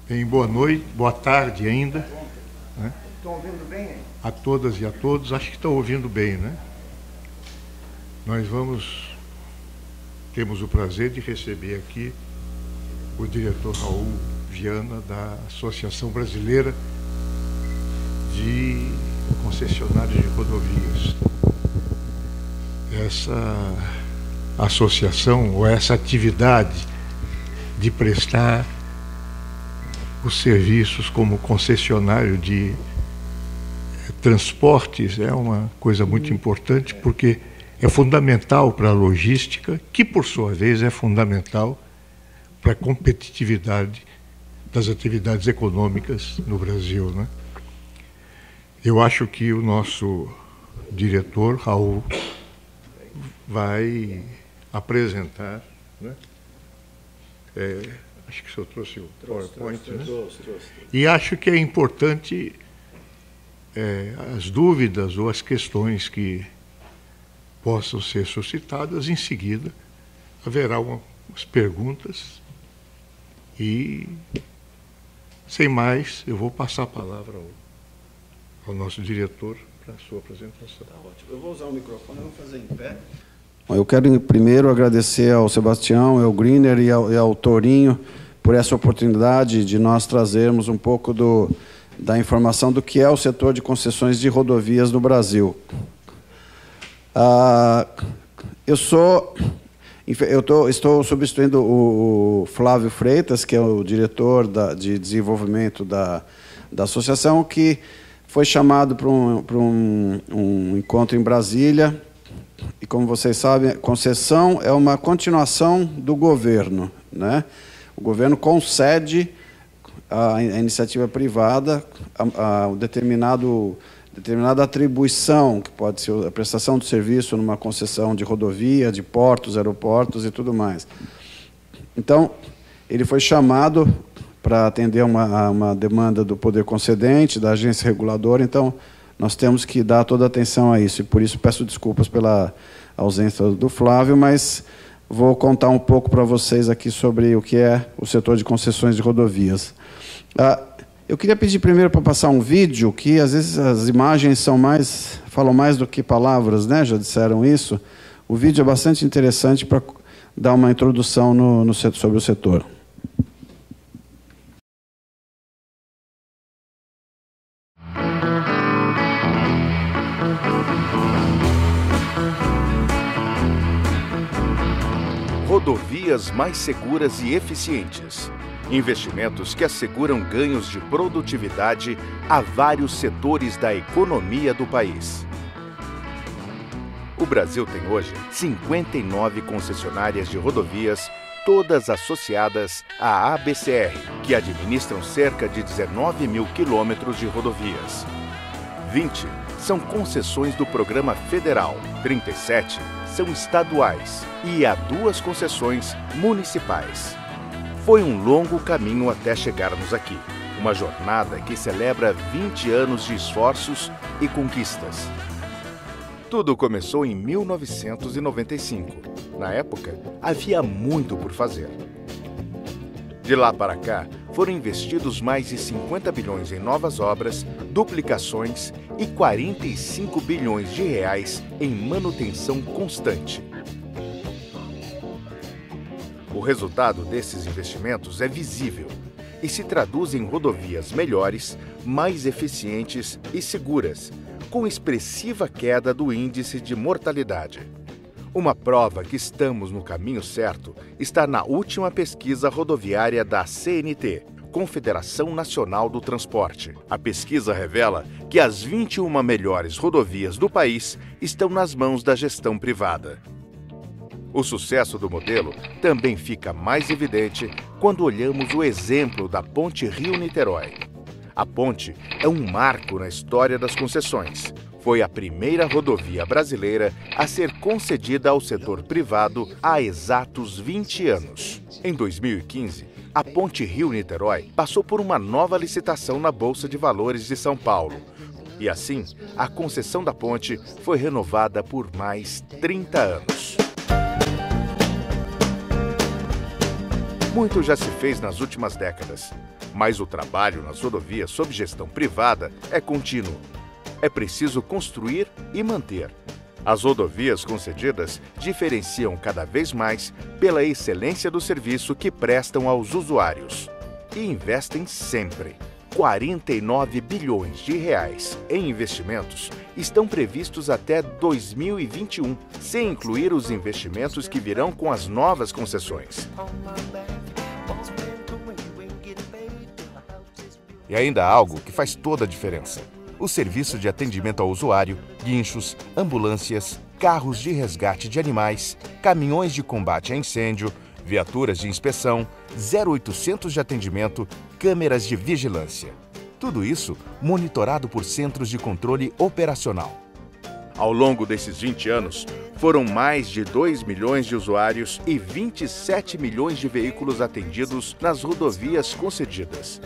Bem, boa noite, boa tarde ainda. Né? Estão ouvindo bem? Hein? A todas e a todos, acho que estão ouvindo bem, né? Nós temos o prazer de receber aqui o diretor Raul Viana, da Associação Brasileira de Concessionários de Rodovias. Essa associação, ou essa atividade de prestar os serviços como concessionário de transportes é uma coisa muito importante, porque é fundamental para a logística, que por sua vez é fundamental para a competitividade das atividades econômicas no Brasil, né? Eu acho que o nosso diretor, Raul, vai apresentar, né? Acho que o senhor trouxe o PowerPoint, né? Trouxe. E acho que é importante as dúvidas ou as questões que possam ser suscitadas. Em seguida, haverá umas perguntas e, sem mais, eu vou passar a palavra ao nosso diretor para a sua apresentação. Tá ótimo. Eu vou usar o microfone, eu vou fazer em pé. Eu quero primeiro agradecer ao Sebastião, ao Griner e ao Torinho por essa oportunidade de nós trazermos um pouco da informação do que é o setor de concessões de rodovias no Brasil. Estou substituindo o Flávio Freitas, que é o diretor de desenvolvimento da associação, que foi chamado para um encontro em Brasília. E, como vocês sabem, concessão é uma continuação do governo, né? O governo concede à iniciativa privada a determinada atribuição, que pode ser a prestação de serviço numa concessão de rodovia, de portos, aeroportos e tudo mais. Então, ele foi chamado para atender uma demanda do poder concedente, da agência reguladora. Então, nós temos que dar toda a atenção a isso, e por isso peço desculpas pela ausência do Flávio, mas vou contar um pouco para vocês aqui sobre o que é o setor de concessões de rodovias. Eu queria pedir primeiro para passar um vídeo, que às vezes as imagens falam mais do que palavras, né? Já disseram isso. O vídeo é bastante interessante para dar uma introdução sobre o setor. Rodovias mais seguras e eficientes. Investimentos que asseguram ganhos de produtividade a vários setores da economia do país. O Brasil tem hoje 59 concessionárias de rodovias, todas associadas à ABCR, que administram cerca de 19 mil quilômetros de rodovias. 20 são concessões do Programa Federal, 37 são estaduais e há 2 concessões municipais. Foi um longo caminho até chegarmos aqui, uma jornada que celebra 20 anos de esforços e conquistas. Tudo começou em 1995. Na época, havia muito por fazer. De lá para cá, foram investidos mais de 50 bilhões em novas obras, duplicações e 45 bilhões de reais em manutenção constante. O resultado desses investimentos é visível e se traduz em rodovias melhores, mais eficientes e seguras, com expressiva queda do índice de mortalidade. Uma prova que estamos no caminho certo está na última pesquisa rodoviária da CNT, Confederação Nacional do Transporte. A pesquisa revela que as 21 melhores rodovias do país estão nas mãos da gestão privada. O sucesso do modelo também fica mais evidente quando olhamos o exemplo da Ponte Rio-Niterói. A ponte é um marco na história das concessões. Foi a primeira rodovia brasileira a ser concedida ao setor privado há exatos 20 anos. Em 2015, a Ponte Rio-Niterói passou por uma nova licitação na Bolsa de Valores de São Paulo. E assim, a concessão da ponte foi renovada por mais 30 anos. Muito já se fez nas últimas décadas, Mas o trabalho nas rodovias sob gestão privada é contínuo. É preciso construir e manter. As rodovias concedidas diferenciam cada vez mais pela excelência do serviço que prestam aos usuários. E investem sempre. 49 bilhões de reais em investimentos estão previstos até 2021, sem incluir os investimentos que virão com as novas concessões. E ainda há algo que faz toda a diferença. O serviço de atendimento ao usuário, guinchos, ambulâncias, carros de resgate de animais, caminhões de combate a incêndio, viaturas de inspeção, 0800 de atendimento, câmeras de vigilância. Tudo isso monitorado por centros de controle operacional. Ao longo desses 20 anos, foram mais de 2 milhões de usuários e 27 milhões de veículos atendidos nas rodovias concedidas.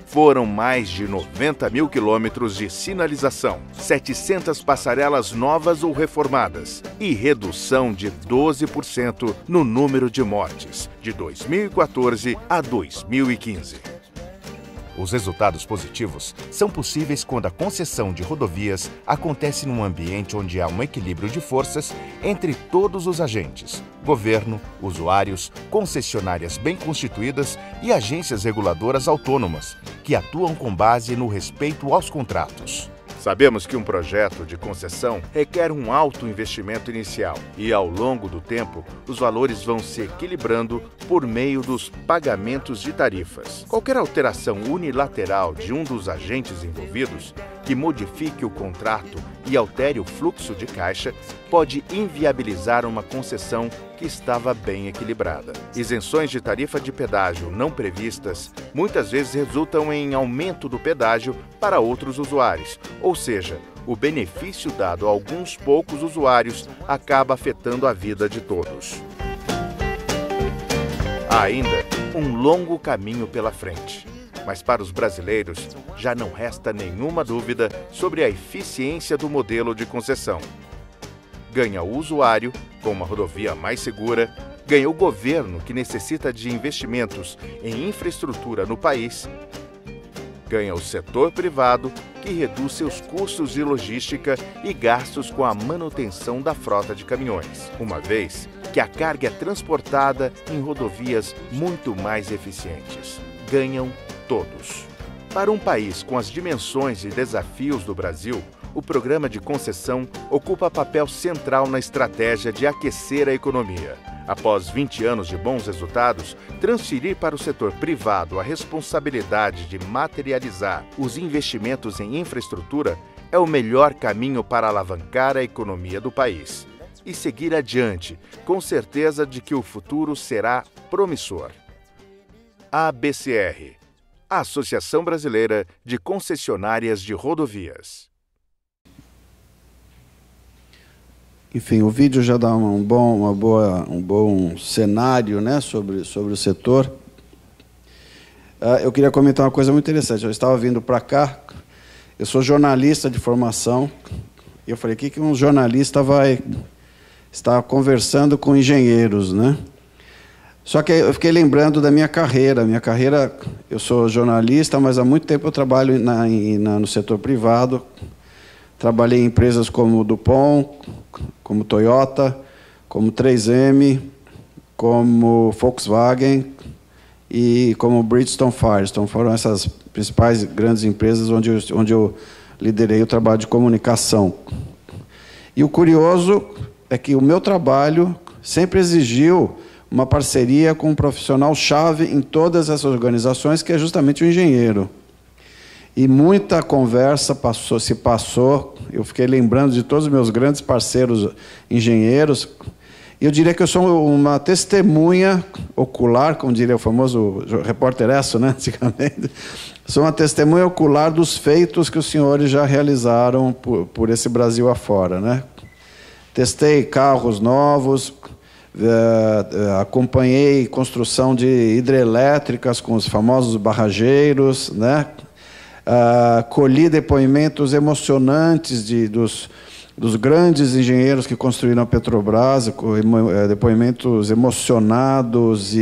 Foram mais de 90 mil quilômetros de sinalização, 700 passarelas novas ou reformadas e redução de 12% no número de mortes, de 2014 a 2015. Os resultados positivos são possíveis quando a concessão de rodovias acontece num ambiente onde há um equilíbrio de forças entre todos os agentes: governo, usuários, concessionárias bem constituídas e agências reguladoras autônomas, que atuam com base no respeito aos contratos. Sabemos que um projeto de concessão requer um alto investimento inicial e, ao longo do tempo, os valores vão se equilibrando por meio dos pagamentos de tarifas. Qualquer alteração unilateral de um dos agentes envolvidos que modifique o contrato e altere o fluxo de caixa pode inviabilizar uma concessão que estava bem equilibrada. Isenções de tarifa de pedágio não previstas muitas vezes resultam em aumento do pedágio para outros usuários, ou seja, o benefício dado a alguns poucos usuários acaba afetando a vida de todos. Há ainda um longo caminho pela frente. Mas para os brasileiros, já não resta nenhuma dúvida sobre a eficiência do modelo de concessão. Ganha o usuário, com uma rodovia mais segura, ganha o governo, que necessita de investimentos em infraestrutura no país, ganha o setor privado, que reduz seus custos de logística e gastos com a manutenção da frota de caminhões, uma vez que a carga é transportada em rodovias muito mais eficientes. Ganham todos. Para um país com as dimensões e desafios do Brasil, o programa de concessão ocupa papel central na estratégia de aquecer a economia. Após 20 anos de bons resultados, transferir para o setor privado a responsabilidade de materializar os investimentos em infraestrutura é o melhor caminho para alavancar a economia do país e seguir adiante, com certeza de que o futuro será promissor. ABCR, a Associação Brasileira de Concessionárias de Rodovias. Enfim, o vídeo já dá um bom cenário, né, sobre o setor. Eu queria comentar uma coisa muito interessante. Eu estava vindo para cá, eu sou jornalista de formação, e eu falei, o que um jornalista vai estar conversando com engenheiros, né? Só que eu fiquei lembrando da minha carreira. Minha carreira, eu sou jornalista, mas há muito tempo eu trabalho no setor privado. Trabalhei em empresas como DuPont, como Toyota, como 3M, como Volkswagen e como Bridgestone Firestone. Foram essas principais grandes empresas onde eu liderei o trabalho de comunicação. E o curioso é que o meu trabalho sempre exigiu uma parceria com um profissional-chave em todas essas organizações, que é justamente o engenheiro. E muita conversa se passou, eu fiquei lembrando de todos os meus grandes parceiros engenheiros, e eu diria que eu sou uma testemunha ocular, como diria o famoso repórter Esso, né, antigamente. Sou uma testemunha ocular dos feitos que os senhores já realizaram por esse Brasil afora, né? Testei carros novos, acompanhei construção de hidrelétricas com os famosos barrageiros, né? Colhi depoimentos emocionantes dos grandes engenheiros que construíram a Petrobras, depoimentos emocionados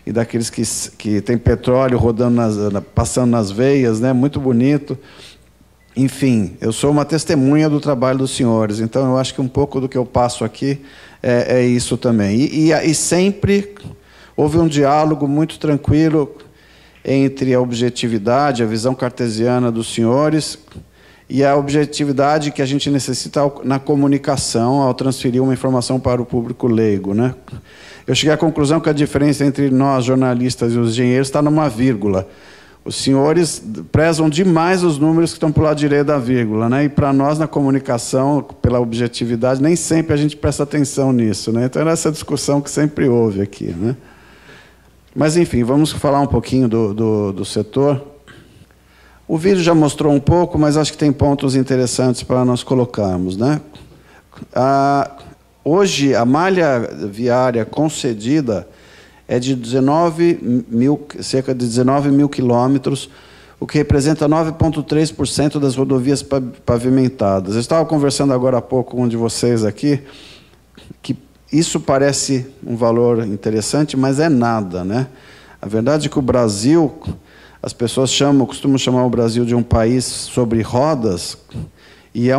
e daqueles que tem petróleo rodando passando nas veias, né? Muito bonito. Enfim, eu sou uma testemunha do trabalho dos senhores, então eu acho que um pouco do que eu passo aqui é isso também. E sempre houve um diálogo muito tranquilo entre a objetividade, a visão cartesiana dos senhores e a objetividade que a gente necessita na comunicação ao transferir uma informação para o público leigo, né? Eu cheguei à conclusão que a diferença entre nós, jornalistas, e os engenheiros está numa vírgula. Os senhores prezam demais os números que estão para o lado direito da vírgula, né? E para nós, na comunicação, pela objetividade, nem sempre a gente presta atenção nisso, né? Então, era essa discussão que sempre houve aqui, né? Mas, enfim, vamos falar um pouquinho do setor. O vídeo já mostrou um pouco, mas acho que tem pontos interessantes para nós colocarmos, né? Hoje, a malha viária concedida é de cerca de 19 mil quilômetros, o que representa 9,3% das rodovias pavimentadas. Eu estava conversando agora há pouco com um de vocês aqui, que isso parece um valor interessante, mas é nada, né? A verdade é que o Brasil, as pessoas costumam chamar o Brasil de um país sobre rodas, e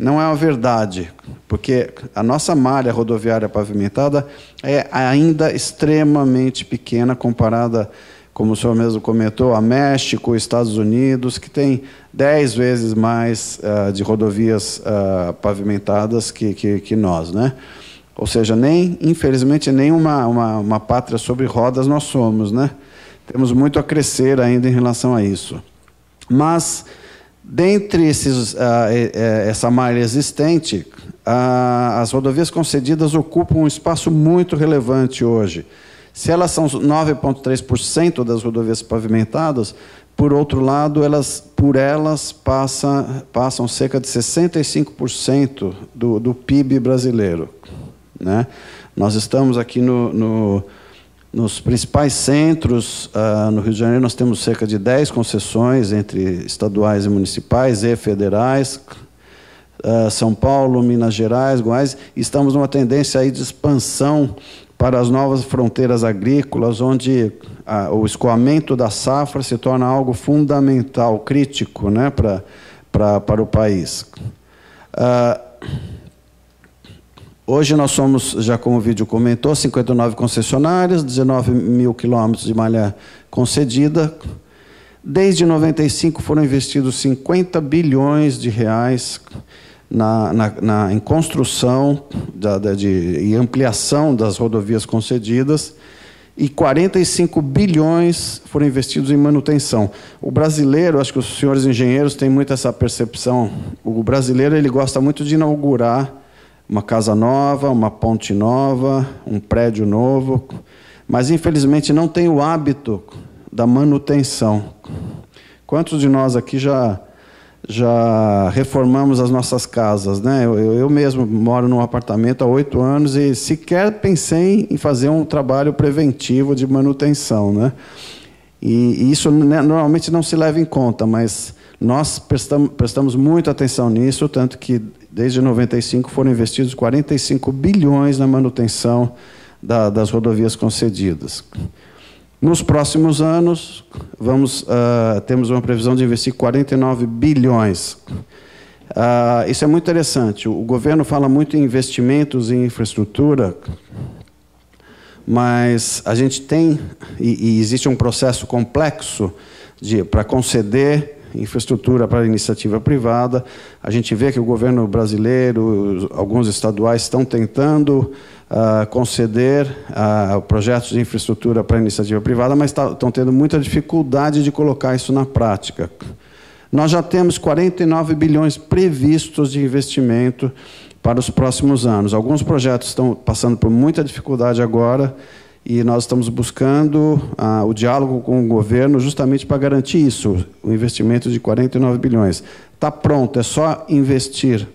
não é uma verdade, porque a nossa malha rodoviária pavimentada é ainda extremamente pequena comparada, como o senhor mesmo comentou, a México, Estados Unidos, que tem 10 vezes mais de rodovias pavimentadas que nós, né? Ou seja, infelizmente, nem uma pátria sobre rodas nós somos, né? Temos muito a crescer ainda em relação a isso. Mas, dentre essa malha existente, as rodovias concedidas ocupam um espaço muito relevante hoje. Se elas são 9,3% das rodovias pavimentadas, por outro lado, por elas passam cerca de 65% do PIB brasileiro, né? Nós estamos aqui nos principais centros. No Rio de Janeiro, nós temos cerca de 10 concessões, entre estaduais e municipais e federais. São Paulo, Minas Gerais, Goiás. Estamos numa tendência aí de expansão para as novas fronteiras agrícolas, onde o escoamento da safra se torna algo fundamental, crítico, né, para o país. Hoje nós somos, já como o vídeo comentou, 59 concessionárias, 19 mil quilômetros de malha concedida. Desde 95 foram investidos 50 bilhões de reais em construção e ampliação das rodovias concedidas, e 45 bilhões foram investidos em manutenção. O brasileiro, acho que os senhores engenheiros têm muito essa percepção, o brasileiro ele gosta muito de inaugurar uma casa nova, uma ponte nova, um prédio novo, mas, infelizmente, não tem o hábito da manutenção. Quantos de nós aqui já reformamos as nossas casas, né? Eu mesmo moro num apartamento há 8 anos e sequer pensei em fazer um trabalho preventivo de manutenção, né? E isso normalmente não se leva em conta, mas nós prestamos muita atenção nisso, tanto que desde 95 foram investidos 45 bilhões na manutenção das rodovias concedidas. Nos próximos anos, temos uma previsão de investir 49 bilhões. Isso é muito interessante. O governo fala muito em investimentos em infraestrutura, mas a gente tem, e existe um processo complexo para conceder infraestrutura para a iniciativa privada. A gente vê que o governo brasileiro, alguns estaduais, estão tentando conceder projetos de infraestrutura para a iniciativa privada, mas estão tendo muita dificuldade de colocar isso na prática. Nós já temos 49 bilhões previstos de investimento para os próximos anos. Alguns projetos estão passando por muita dificuldade agora, e nós estamos buscando o diálogo com o governo justamente para garantir isso, o investimento de 49 bilhões. Está pronto, é só investir,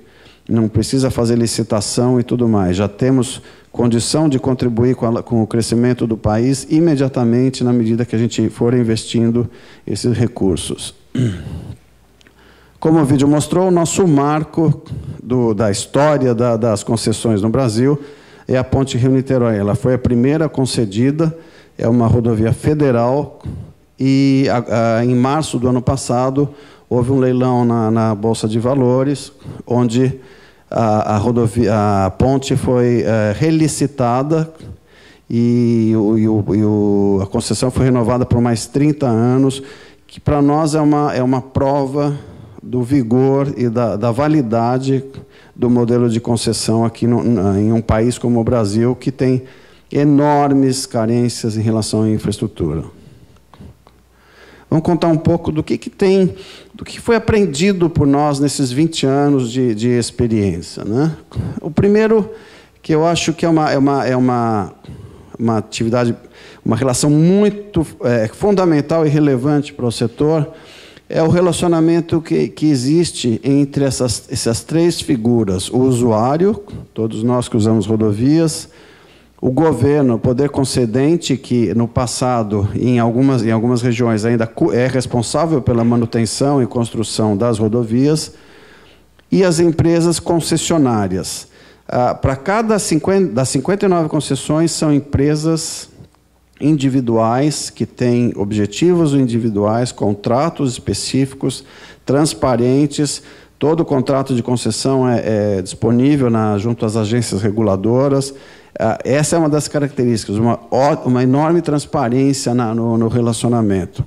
não precisa fazer licitação e tudo mais. Já temos condição de contribuir com o crescimento do país imediatamente, na medida que a gente for investindo esses recursos. Como o vídeo mostrou, o nosso marco da história das concessões no Brasil é a Ponte Rio-Niterói. Ela foi a primeira concedida é uma rodovia federal e, em março do ano passado, houve um leilão na Bolsa de Valores, onde a ponte foi relicitada e a concessão foi renovada por mais 30 anos, que para nós é uma prova do vigor e da validade do modelo de concessão aqui em um país como o Brasil, que tem enormes carências em relação à infraestrutura. Vamos contar um pouco do que foi aprendido por nós nesses 20 anos de experiência, né? O primeiro, que eu acho que é uma atividade, uma relação muito fundamental e relevante para o setor, é o relacionamento que existe entre essas três figuras: o usuário, todos nós que usamos rodovias, o governo, o poder concedente, que no passado, em algumas regiões, ainda é responsável pela manutenção e construção das rodovias, e as empresas concessionárias. Para das 59 concessões, são empresas individuais que têm objetivos individuais, contratos específicos, transparentes. Todo contrato de concessão é disponível junto às agências reguladoras. Essa é uma das características, uma enorme transparência no relacionamento.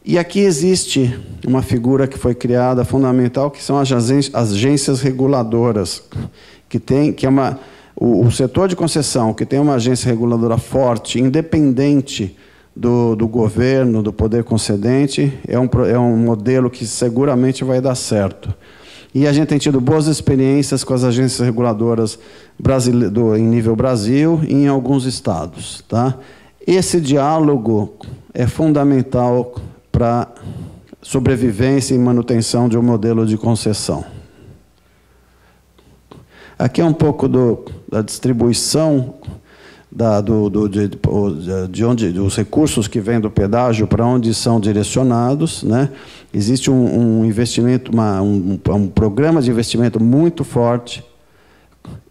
E aqui existe uma figura que foi criada, fundamental, que são as agências reguladoras, o setor de concessão, que tem uma agência reguladora forte, independente do governo, do poder concedente, é um modelo que seguramente vai dar certo. E a gente tem tido boas experiências com as agências reguladoras em nível Brasil e em alguns estados, tá? Esse diálogo é fundamental para sobrevivência e manutenção de um modelo de concessão. Aqui é um pouco da distribuição dos recursos que vêm do pedágio para onde são direcionados, né? Existe um investimento, um programa de investimento muito forte,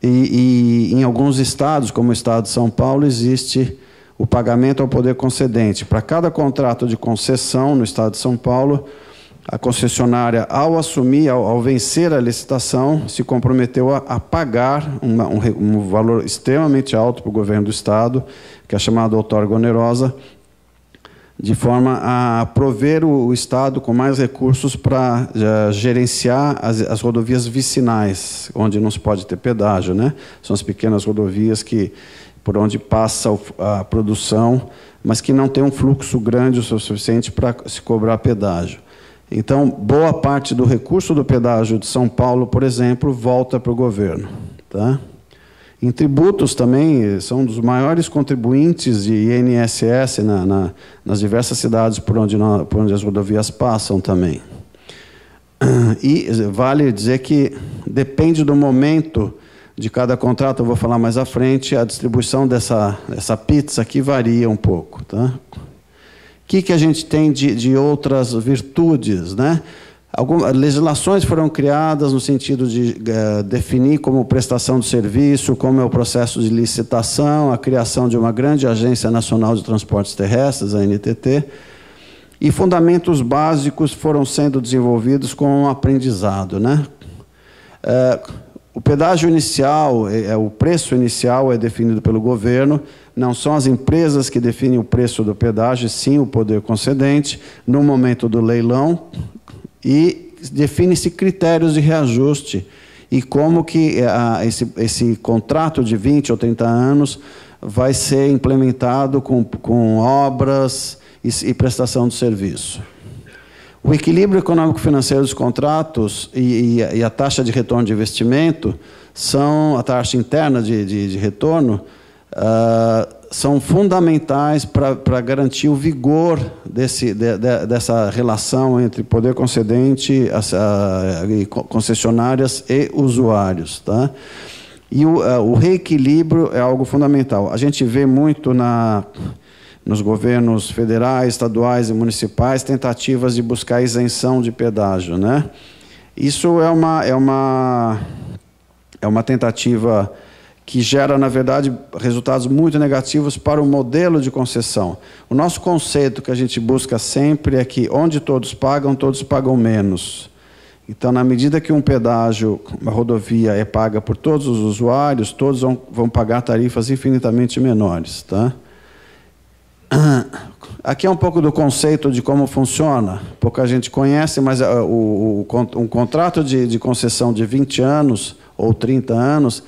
e em alguns estados, como o estado de São Paulo, existe o pagamento ao poder concedente. Para cada contrato de concessão no estado de São Paulo, a concessionária, ao vencer a licitação, se comprometeu a pagar um valor extremamente alto para o governo do estado, que é chamado outorga onerosa, de forma a prover o estado com mais recursos para gerenciar as rodovias vicinais, onde não se pode ter pedágio, né? São as pequenas rodovias por onde passa a produção, mas que não tem um fluxo grande o suficiente para se cobrar pedágio. Então, boa parte do recurso do pedágio de São Paulo, por exemplo, volta para o governo, tá? Em tributos também, são um dos maiores contribuintes de INSS nas diversas cidades por onde as rodovias passam também. E vale dizer que depende do momento de cada contrato, eu vou falar mais à frente, a distribuição dessa pizza aqui varia um pouco, tá? O que a gente tem de outras virtudes, né? Algumas legislações foram criadas no sentido de definir como prestação de serviço, como é o processo de licitação, a criação de uma grande Agência Nacional de Transportes Terrestres, a ANTT, e fundamentos básicos foram sendo desenvolvidos com um aprendizado, né? O pedágio inicial, o preço inicial é definido pelo governo, não são as empresas que definem o preço do pedágio, sim o poder concedente, no momento do leilão, e define-se critérios de reajuste e como que esse contrato de 20 ou 30 anos vai ser implementado com obras e prestação de serviço. O equilíbrio econômico-financeiro dos contratos e a taxa de retorno de investimento, a taxa interna de retorno, são fundamentais para garantir o vigor dessa relação entre poder concedente, concessionárias e usuários, tá? E o reequilíbrio é algo fundamental. A gente vê muito nos governos federais, estaduais e municipais tentativas de buscar isenção de pedágio, né? Isso é uma tentativa que gera, na verdade, resultados muito negativos para o modelo de concessão. O nosso conceito que a gente busca sempre é que onde todos pagam menos. Então, na medida que um pedágio, uma rodovia é paga por todos os usuários, todos vão pagar tarifas infinitamente menores. Tá? Aqui é um pouco do conceito de como funciona. Pouca gente conhece, mas um contrato de concessão de 20 anos ou 30 anos